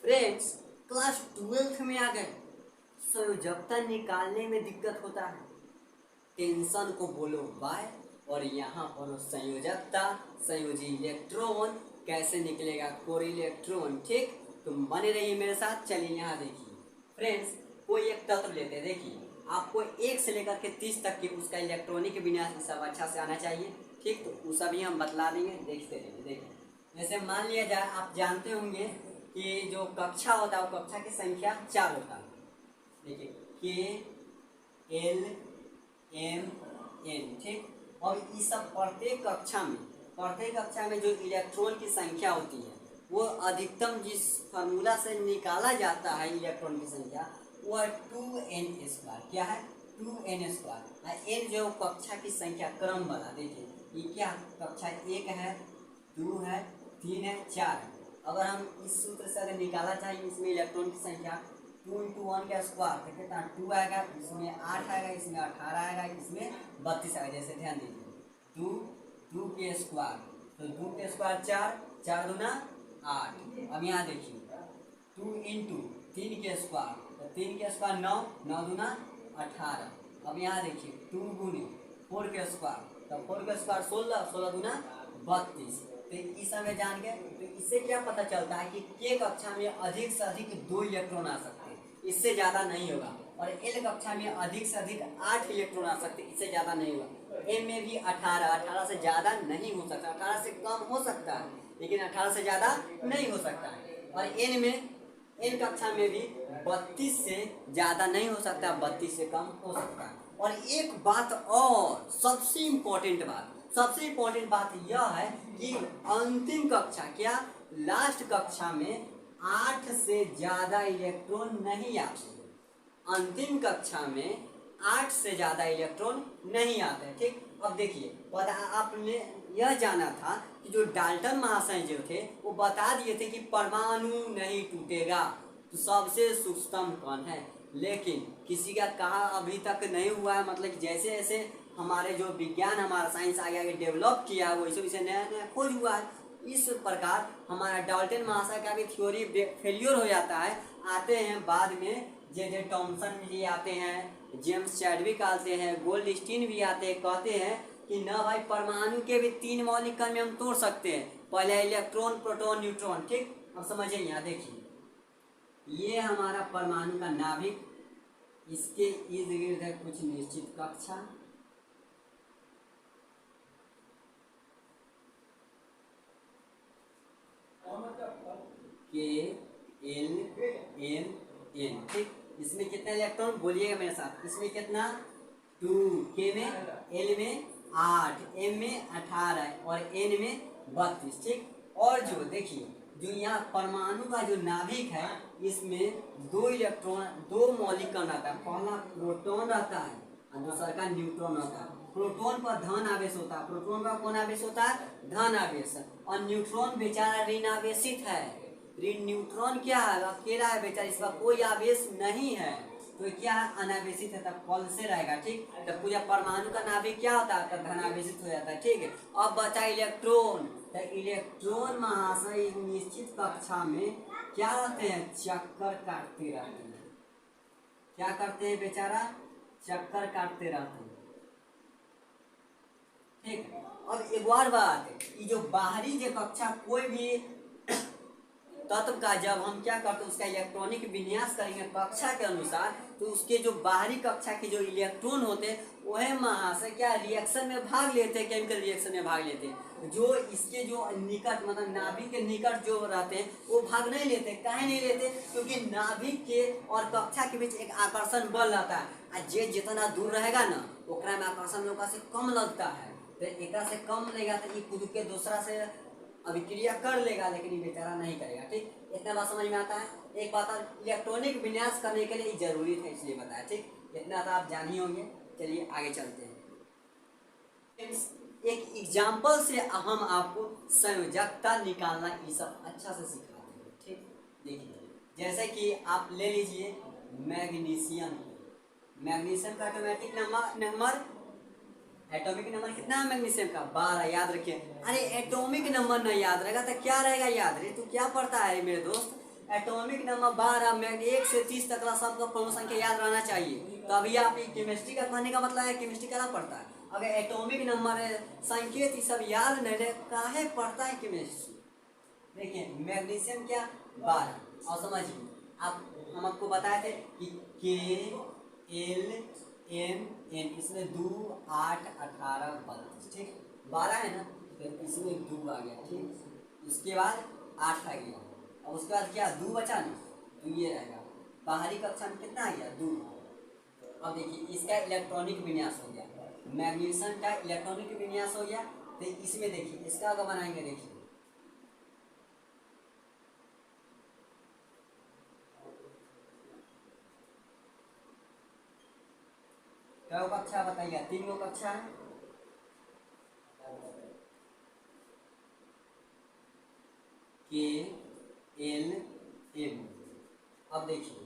Friends, class 12th में आ गए। संयोजकता निकालने में दिक्कत होता है, टेंशन को बोलो बाय। और यहाँ पर संयोजकता, संयोजी इलेक्ट्रॉन कैसे निकलेगा, कोरिलेक्ट्रॉन। ठीक, तो बने रहिए मेरे साथ। चलिए यहाँ देखिए फ्रेंड्स, कोई एक तत्व लेते हैं। देखिए आपको 1 से लेकर के 30 तक की उसका इलेक्ट्रॉनिक विन्यास सब अच्छा से आना चाहिए। ठीक, तो वो सभी हम बतला देंगे, देखते रहिए। देखिए जैसे मान लिया जाए, आप जानते होंगे कि जो कक्षा होता है वो कक्षा की संख्या 4 होता है। देखिए KLMN। ठीक, और इस सब प्रत्येक कक्षा में जो इलेक्ट्रॉन की संख्या होती है वो अधिकतम जिस फार्मूला से निकाला जाता है इलेक्ट्रॉन की संख्या, वो है 2n²। क्या है? 2n²। n जो कक्षा की संख्या क्रम वाला। देखिए ये क्या, कक्षा 1 है, 2 है, 3 है, 4 है। अगर हम इस सूत्र से अगर निकाला चाहें इसमें इलेक्ट्रॉन की संख्या 2 × 1 का स्क्वायर, तो कितना 2 आएगा, इसमें 8 आएगा, इसमें 18 आएगा, इसमें 32 आएगा। जैसे ध्यान दीजिए 2 के स्क्वायर, तो 2 के स्क्वायर 4, 4 दूना 8। अब यहाँ देखिए 2 × 3 के स्क्वायर, तो 3 के स्क्वायर 9, 9 दूना 18। अब यहाँ देखिए 2 × 4 के स्क्वायर, तो 4 के स्क्वायर 16, 16 दूना 32। तो इस समय जान गए। तो इससे क्या पता चलता है कि K कक्षा में अधिक से अधिक 2 इलेक्ट्रॉन आ सकते हैं, इससे ज़्यादा नहीं होगा। और L कक्षा में अधिक से अधिक 8 इलेक्ट्रॉन आ सकते हैं, इससे ज़्यादा नहीं होगा। M में भी 18, 18 से ज़्यादा नहीं हो सकता, 18 से कम हो सकता है, लेकिन 18 से ज़्यादा नहीं हो सकता है। और N कक्षा में भी 32 से ज़्यादा नहीं हो सकता, 32 से कम हो सकता है। और एक बात और, सबसे इम्पोर्टेंट बात यह है कि अंतिम कक्षा, क्या लास्ट कक्षा में 8 से ज़्यादा इलेक्ट्रॉन नहीं आते। अंतिम कक्षा में 8 से ज़्यादा इलेक्ट्रॉन नहीं आते। ठीक, अब देखिए आपने यह जाना था कि जो डाल्टन महाशय जो थे वो बता दिए थे कि परमाणु नहीं टूटेगा, तो सबसे सूक्ष्मतम कण है। लेकिन किसी का कहा अभी तक नहीं हुआ है, मतलब कि जैसे जैसे हमारे जो विज्ञान, हमारा साइंस आगे आगे डेवलप किया है, वैसे वैसे नया नया खोज हुआ है। इस प्रकार हमारा डाल्टन महाशय का भी थ्योरी फेलियर हो जाता है। आते हैं बाद में जे टॉमसन जी आते हैं, जेम्स चैडविक आते हैं, गोल्डस्टीन भी आते हैं, कहते हैं कि न भाई, परमाणु के भी 3 मौलिक कण में हम तोड़ सकते हैं। पहले इलेक्ट्रॉन, प्रोटॉन, न्यूट्रॉन। ठीक, अब समझिए यहाँ देखिए, ये हमारा परमाणु का नाभिक, इसके इर्द गिर्द है कुछ निश्चित कक्षा, KLMN। ठीक, इसमें कितना इलेक्ट्रॉन बोलिएगा मेरे साथ, इसमें कितना 2, K में, L में 8, M में 18 और N में 32। ठीक, और जो देखिए जो यहाँ परमाणु का जो नाभिक है, इसमें 2 इलेक्ट्रॉन, 2 मौलिक कण रहता है। पहला प्रोटॉन रहता है और दूसरा का न्यूट्रॉन रहता है। प्रोटॉन पर धन आवेश होता है, प्रोटॉन का कौन आवेश होता है? धन आवेश। और न्यूट्रॉन बेचारा ऋण आवेशित है। ऋण न्यूट्रॉन क्या है? अकेला है बेचारा, इसका कोई आवेश नहीं है, तो क्या है? अनावेशित है, तब कल से रहेगा। ठीक, तब पूरा परमाणु का नाभिक क्या होता है? धनावेशित हो जाता है। ठीक है, अब बचा इलेक्ट्रॉन। तो इलेक्ट्रॉन महाशय निश्चित कक्षा में क्या रहते हैं? चक्कर काटते रहते हैं। क्या करते हैं बेचारा? चक्कर काटते रहते हैं। ठीक, अब एक और बात, ये जो बाहरी जो कक्षा, कोई भी तत्व का जब हम क्या करते हैं, उसका इलेक्ट्रॉनिक विन्यास करेंगे कक्षा के अनुसार, तो उसके जो बाहरी कक्षा के जो इलेक्ट्रॉन होते हैं वह महाशय क्या रिएक्शन में भाग लेते हैं, केमिकल रिएक्शन में भाग लेते हैं। जो इसके जो निकट, मतलब नाभिक के निकट जो रहते हैं वो भाग नहीं लेते। काहे नहीं लेते? क्योंकि नाभिक के और कक्षा के बीच एक आकर्षण बल रहता है, और जे जितना दूर रहेगा ना, ओकरा में आकर्षण ओकरा से कम लगता है। तो एक से कम लेगा तो ये खुद के दूसरा से अभिक्रिया कर लेगा, लेकिन ये बेचारा नहीं करेगा। ठीक, इतना बात समझ में आता है। एक बात और, इलेक्ट्रॉनिक विन्यास करने के लिए जरूरी था, इसलिए बताया। ठीक, इतना तो आप जान ही होंगे। चलिए आगे चलते हैं। एक एग्जाम्पल से हम आपको संयोजकता निकालना ये सब अच्छा से सिखाते हैं। ठीक, देखिए जैसे कि आप ले लीजिए मैग्नीशियम। मैग्नीशियम का ऑटोमेटिक नंबर एटॉमिक नंबर कितना है मैग्नीशियम का? 12। याद रखिए। अरे एटॉमिक नंबर नहीं याद रहेगा तो क्या रहेगा याद? रे तू क्या पढ़ता है मेरे दोस्त? एटॉमिक नंबर 12 में 1 से 30 तक का सबका पूर्ण संख्या याद रहना चाहिए। तो अभी आप केमिस्ट्री का कहने का मतलब है केमिस्ट्री करना पड़ता है। अगर एटॉमिक नंबर संकेत ये सब याद नहीं रहे काहे पढ़ता है केमिस्ट्री। देखिए मैग्नीशियम क्या 12 और समझिए आप हम आपको बताए थे कि K L M N इसमें 2 8 18 32 ठीक 12 है ना फिर इसमें 2 आ गया ठीक इसके बाद 8 आ गया और उसके बाद क्या 2 बचा ना तो ये रहेगा बाहरी कक्षा में कितना आ गया 2। अब देखिए इसका इलेक्ट्रॉनिक विन्यास हो गया मैग्नीशियम का इलेक्ट्रॉनिक विन्यास हो गया। तो इसमें देखिए इसका अगर बनाएंगे देखिए क्या कक्षा बताइए 3 गो कक्षा है K L M। अब देखिए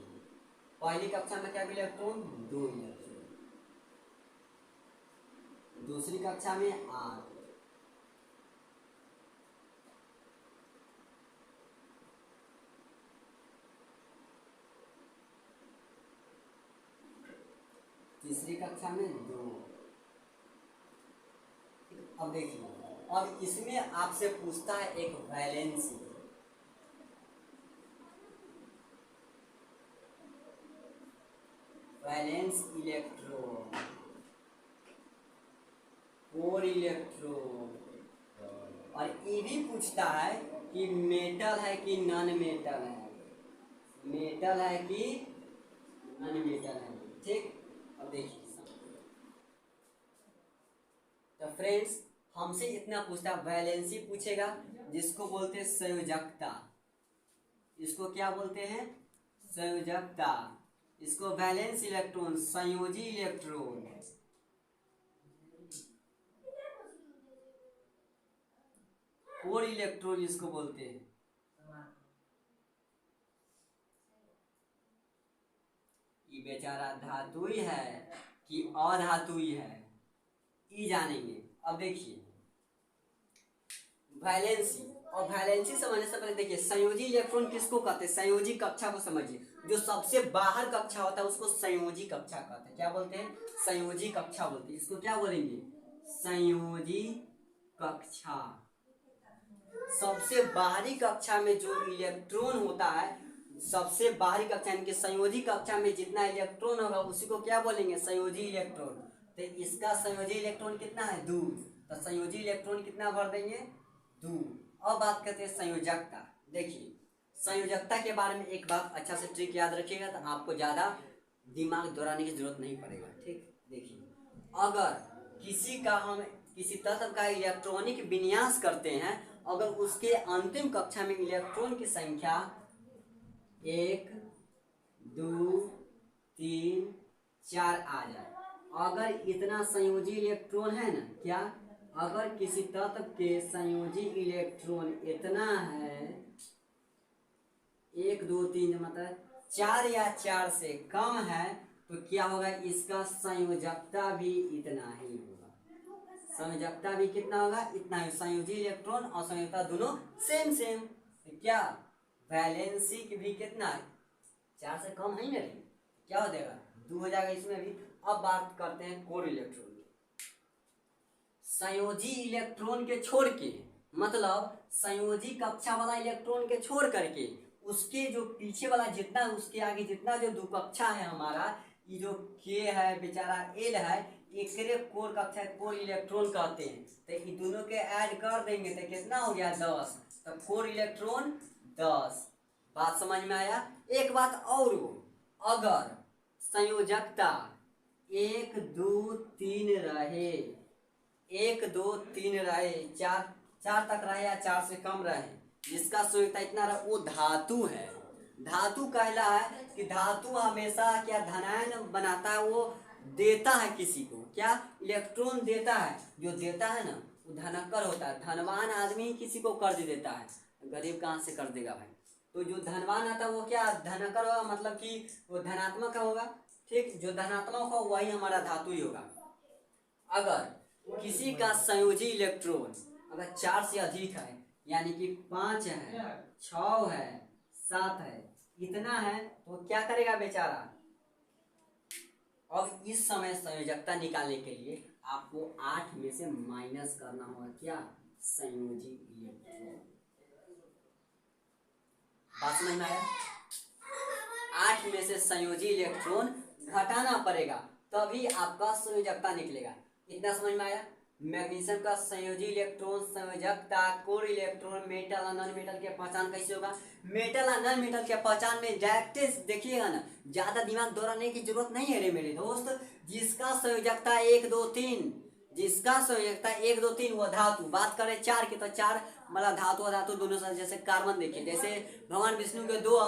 पहली कक्षा में क्या इलेक्ट्रॉन 2 इलेक्ट्रॉन दूसरी कक्षा में 8 तीसरी कक्षा में 2। अब देखिए अब इसमें आपसे पूछता है एक वैलेंसी वैलेंस इलेक्ट्रॉन 4 इलेक्ट्रॉन और ये भी पूछता है कि मेटल है कि नॉन मेटल है मेटल है कि नॉन मेटल है ठीक। अब देखिए तो फ्रेंड्स हमसे इतना पूछता वैलेंसी पूछेगा जिसको बोलते हैं संयोजकता इसको क्या बोलते हैं संयोजकता इसको वैलेंस इलेक्ट्रॉन संयोजी इलेक्ट्रॉन 4 इलेक्ट्रॉन इसको बोलते हैं। ये बेचारा धातु ही है कि अधातु ही है ये जानेंगे। अब देखिए वैलेंसी और वैलेंसी समझने से पहले देखिए संयोजी इलेक्ट्रॉन किसको कहते हैं संयोजी कक्षा को समझिए जो सबसे बाहर कक्षा होता है उसको संयोजी कक्षा कहते हैं। क्या बोलते हैं संयोजी कक्षा बोलते हैं इसको क्या बोलेंगे संयोजी कक्षा। सबसे बाहरी कक्षा में जो इलेक्ट्रॉन होता है सबसे बाहरी कक्षा यानी कि संयोजी कक्षा में जितना इलेक्ट्रॉन होगा उसी को क्या बोलेंगे संयोजी इलेक्ट्रॉन। तो इसका संयोजी इलेक्ट्रॉन कितना है 2 तो संयोजी इलेक्ट्रॉन कितना भर देंगे 2। अब बात करते हैं संयोजकता। देखिए संयोजकता के बारे में एक बात अच्छा से ट्रिक याद रखिएगा तो आपको ज़्यादा दिमाग दौड़ाने की जरूरत नहीं पड़ेगा ठीक। देखिए अगर किसी तत्व का इलेक्ट्रॉनिक विन्यास करते हैं अगर उसके अंतिम कक्षा में इलेक्ट्रॉन की संख्या 1 2 3 4 आ जाए अगर इतना संयोजी इलेक्ट्रॉन है ना क्या अगर किसी तत्व के संयोजी इलेक्ट्रॉन इतना है 1 2 3 मतलब 4 या 4 से कम है तो क्या होगा इसका संयोजकता भी इतना ही होगा संयोजकता भी कितना होगा इतना ही। संयोजी इलेक्ट्रॉन और संयोजकता दोनों सेम तो क्या वैलेंसी की भी कितना 4 से कम है ना क्या हो जाएगा 2 हो जाएगा इसमें भी। अब बात करते हैं कोर इलेक्ट्रॉन संयोजी इलेक्ट्रॉन के छोड़ के मतलब संयोजी कक्षा वाला इलेक्ट्रॉन के छोड़ करके उसके जो पीछे वाला जितना उसके आगे जितना जो दो कक्षा है हमारा ये जो के है बेचारा एल है एकरे कोर कक्षा कोर इलेक्ट्रॉन कहते हैं। तो ये दोनों के ऐड कर देंगे तो कितना हो गया 10 तो कोर इलेक्ट्रॉन 10। बात समझ में आया। एक बात और अगर संयोजकता 1 2 3 रहे 1 2 3 रहे 4 तक रहे या 4 से कम रहे जिसका संयोजकता इतना रहा वो धातु है। धातु कहला है कि धातु हमेशा क्या धनायन बनाता है वो देता है किसी को क्या इलेक्ट्रॉन देता है जो देता है ना वो धनकर होता है। धनवान आदमी किसी को कर्ज देता है गरीब कहाँ से कर देगा भाई। तो जो धनवान आता है वो क्या धनकर होगा मतलब कि वो धनात्मक होगा ठीक। जो धनात्मक हो वही हमारा धातु ही होगा। अगर किसी का संयोजी इलेक्ट्रॉन अगर 4 से अधिक है यानी कि 5 है 6 है 7 है, इतना है तो क्या करेगा बेचारा। अब इस समय संयोजकता निकालने के लिए आपको 8 में से माइनस करना होगा क्या, संयोजी इलेक्ट्रॉन। बात समझ में आया? 8 में से संयोजी इलेक्ट्रॉन घटाना पड़ेगा तभी आपका संयोजकता निकलेगा। इतना समझ में आया? मैग्नीशियम का संयोजी इलेक्ट्रॉन, संयोजकता, कोर इलेक्ट्रॉन, मेटल और नॉन मेटल के पहचान कैसे होगा। मेटल और नॉन मेटल के पहचान में डायरेक्ट देखिएगा ना, ज्यादा दिमाग दौड़ाने की जरूरत नहीं है रे मेरे दोस्त। जिसका संयोजकता 1 2 3, जिसका संयोजकता 1 2 3 वो धातु। बात करें 4 की तो 4 मतलब धातु अधातु दोनों साथ। जैसे कार्बन देखिए, जैसे भगवान विष्णु के दो,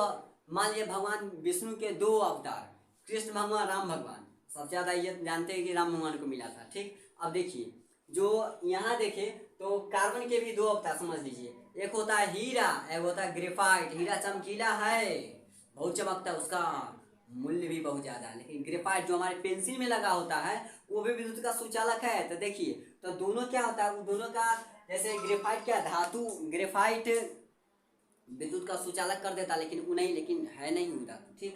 मान लिया भगवान विष्णु के 2 अवतार, कृष्ण भगवान, राम भगवान। सबसे ज्यादा ये जानते हैं कि राम भगवान को मिला था। ठीक, अब देखिए जो यहाँ देखे तो कार्बन के भी 2 अवतार समझ लीजिए। एक होता है हीरा, एक होता है ग्रेफाइट। हीरा चमकीला है, बहुत चमकता है, उसका मूल्य भी बहुत ज्यादा है। लेकिन ग्रेफाइट जो हमारे पेंसिल में लगा होता है वो भी विद्युत का सुचालक है। तो देखिए तो दोनों क्या होता है, दोनों का जैसे ग्रेफाइट क्या धातु, ग्रेफाइट विद्युत का सुचालक कर देता, लेकिन वो नहीं, लेकिन है नहीं वो धातु। ठीक,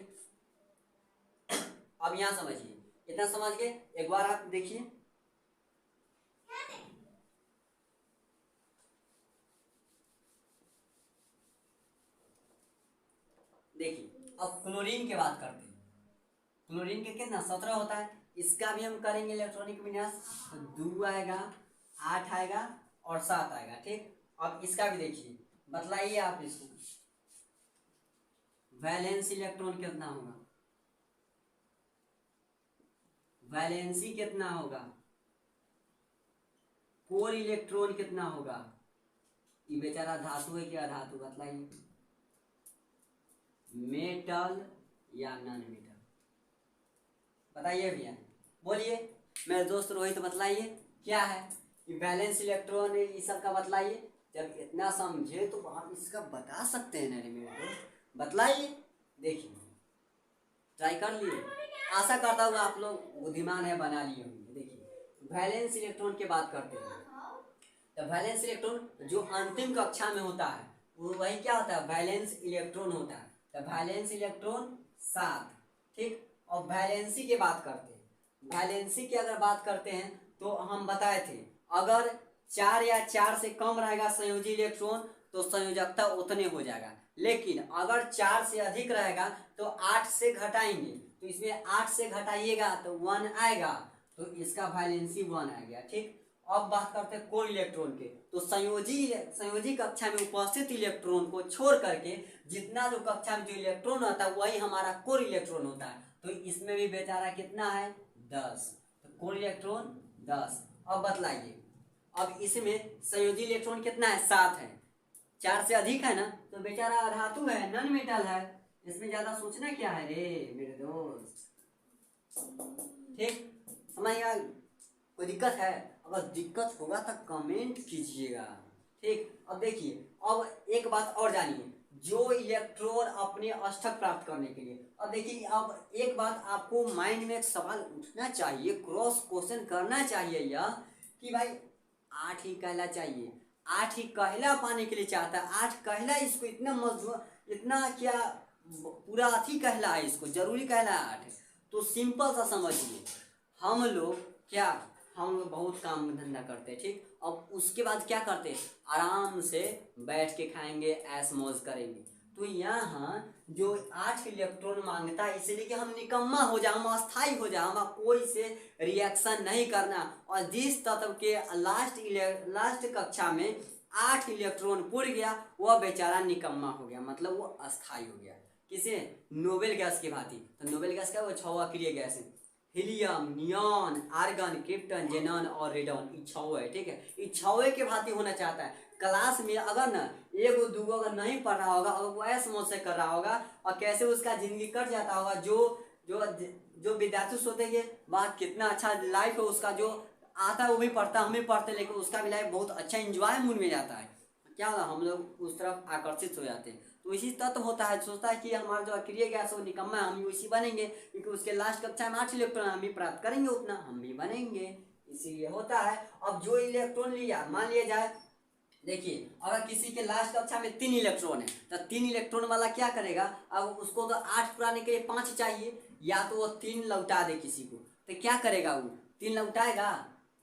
अब यहाँ समझिए, इतना समझ गए। एक बार आप देखिए, देखिए अब क्लोरीन की बात करते हैं। क्लोरीन के कितना 17 होता है, इसका भी हम करेंगे इलेक्ट्रॉनिक विन्यास। तो 2 आएगा, 8 आएगा और 7 आएगा। ठीक, अब इसका भी देखिए, बतलाइए आप इसको, वैलेंस इलेक्ट्रॉन कितना होगा, वैलेंसी कितना होगा, कोर इलेक्ट्रॉन कितना होगा। ये बेचारा धातु है क्या धातु, बतलाइए, मेटल या नॉन मेटल, बताइए भैया, बोलिए मेरे दोस्त रोहित, बतलाइए क्या है ये वैलेंस इलेक्ट्रॉन, ये सब का बतलाइए। जब इतना समझे तो आप इसका बता सकते हैं ना रे मेरे दोस्त, बतलाइए। देखिए ट्राई कर लिए, आशा करता हूँ आप लोग बुद्धिमान है, बना लिए होंगे। देखिए वैलेंस इलेक्ट्रॉन की बात करते हैं, तो वैलेंस इलेक्ट्रॉन जो अंतिम कक्षा में होता है वो वही क्या होता है, वैलेंस इलेक्ट्रॉन होता है। तो वैलेंस इलेक्ट्रॉन 7। ठीक, और वैलेंसी की बात करते हैं, वैलेंसी की अगर बात करते हैं तो हम बताए थे अगर 4 या 4 से कम रहेगा संयोजी इलेक्ट्रॉन तो संयोजकता उतने हो जाएगा। लेकिन अगर 4 से अधिक रहेगा तो 8 से घटाएंगे, तो इसमें 8 से घटाइएगा तो 1 आएगा, तो इसका वैलेंसी 1 आ गया। ठीक, अब बात करते हैं कोर इलेक्ट्रॉन के। तो संयोजी कक्षा में उपस्थित इलेक्ट्रॉन को छोड़ करके जितना जो कक्षा में जो इलेक्ट्रॉन होता है वही हमारा कोर इलेक्ट्रॉन होता है। तो इसमें भी बेचारा कितना है, 10। तो कोर इलेक्ट्रॉन 10। अब बतलाइए, अब इसमें संयोजी इलेक्ट्रॉन कितना है, 7 है। 4 से अधिक है ना तो बेचारा धातु है, नॉन मेटल है। इसमें ज्यादा सोचना क्या है रे मेरे दोस्त। ठीक, समझ गया? कोई दिक्कत है? अगर दिक्कत होगा तो कमेंट कीजिएगा। ठीक, अब देखिए, अब एक बात और जानिए, जो इलेक्ट्रॉन अपने अष्टक प्राप्त करने के लिए, अब देखिए अब एक बात आपको माइंड में एक सवाल उठना चाहिए, क्रॉस क्वेश्चन करना चाहिए यह कि भाई 8 ही कहला चाहिए, 8 ही कहला पाने के लिए चाहता है, 8 कहला इसको इतना मजबूत, इतना क्या पूरा अथी कहला है, इसको जरूरी कहला है 8। तो सिंपल सा समझिए, हम लोग क्या, हम लोग बहुत काम धंधा करते हैं। ठीक, अब उसके बाद क्या करते हैं, आराम से बैठ के खाएंगे, ऐश मौज करेंगे। तो यहाँ जो 8 इलेक्ट्रॉन मांगता है इसलिए कि हम निकम्मा हो जाए, हम अस्थाई हो जाए, हम कोई से रिएक्शन नहीं करना। और जिस तत्व के लास्ट कक्षा में 8 इलेक्ट्रॉन पुर गया वह बेचारा निकम्मा हो गया, मतलब वो अस्थाई हो गया। किसे, नोबेल गैस की भांति। तो नोबेल गैस क्या, वो 6 अक्रिय गैस है, helium, neon, argon, krypton, xenon और रेडॉन, ये 6 है। ठीक है, ये 6 के भांति होना चाहता है। क्लास में अगर ना 1 2 अगर नहीं पढ़ रहा होगा, अगर वो ऐसे मौत से कर रहा होगा और कैसे उसका जिंदगी कट जाता होगा, जो विद्यार्थी सोचते हैं वह कितना अच्छा लाइफ है उसका, जो आता है वो भी पढ़ता, हम भी पढ़ते, लेकिन उसका भी लाइफ बहुत अच्छा इंजॉय मूड में जाता है। क्या होगा, हम लोग उस तरफ आकर्षित हो जाते हैं। तो इसी तत्व होता है, सोचता है कि हमारा जो अक्रिय गैस है वो निकम्मा है, हम भी उसी बनेंगे, क्योंकि उसके लास्ट कक्षा में 8 इलेक्ट्रॉन हम भी प्राप्त करेंगे, उतना हम भी बनेंगे, इसीलिए होता है। अब जो इलेक्ट्रॉन लिया, मान लिया जाए देखिए अगर किसी के लास्ट कक्षा में 3 इलेक्ट्रॉन है तो 3 इलेक्ट्रॉन वाला क्या करेगा, अब उसको तो 8 पुराने के लिए 5 चाहिए, या तो वो 3 लौटा दे किसी को, तो क्या करेगा वो 3 लौटाएगा,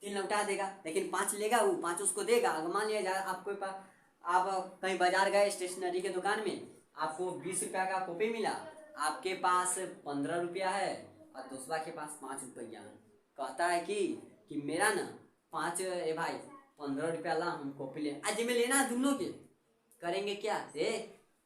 3 लौटा देगा, लेकिन 5 लेगा, वो 5 उसको देगा। अगर मान लिया जाए आपके पास, आप कहीं बाजार गए स्टेशनरी के दुकान में, आपको 20 रुपया का कॉपी मिला, आपके पास 15 रुपया है और दूसरा के पास 5 रुपया है, कहता है कि मेरा ना 5, ए भाई 15 रुपया ला, हम कॉपी ले आज में लेना है दोनों के। करेंगे क्या रे,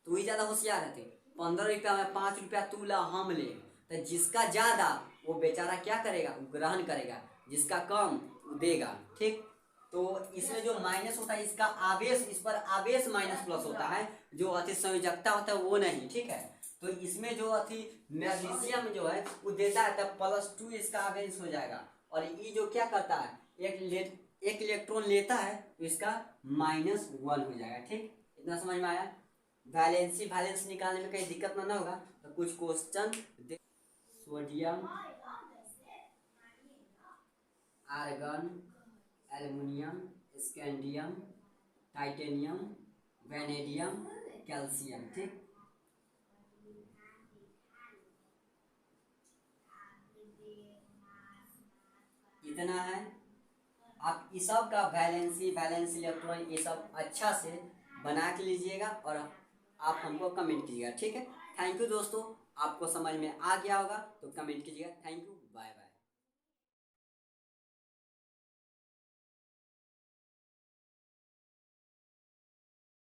तू ही ज्यादा होशियार है, 15 रुपया में 5 रुपया तू ला हम ले, तो जिसका ज्यादा वो बेचारा क्या करेगा, वो ग्रहण करेगा, जिसका कम वो देगा। ठीक, तो इसमें जो माइनस होता है इसका आवेश, इस पर आवेश माइनस प्लस होता है, जो अति संयोजकता होता है वो नहीं। ठीक है, तो इसमें जो अति मैग्नीशियम जो है वो देता है तब +2 इसका आवेश हो जाएगा, और ये जो क्या करता है एक इलेक्ट्रॉन लेता है तो इसका -1 हो जाएगा। ठीक, इतना समझ में आया। वैलेंस निकालने में कहीं दिक्कत ना होगा तो कुछ question, sodium, argon, aluminium, scandium, titanium, vanadium, calcium. ठीक, इतना है। आप इस सब का वैलेंस इलेक्ट्रॉन ये सब अच्छा से बना के लीजिएगा और आप हमको कमेंट कीजिएगा। ठीक है, थैंक यू दोस्तों, आपको समझ में आ गया होगा तो कमेंट कीजिएगा। Thank you, bye bye.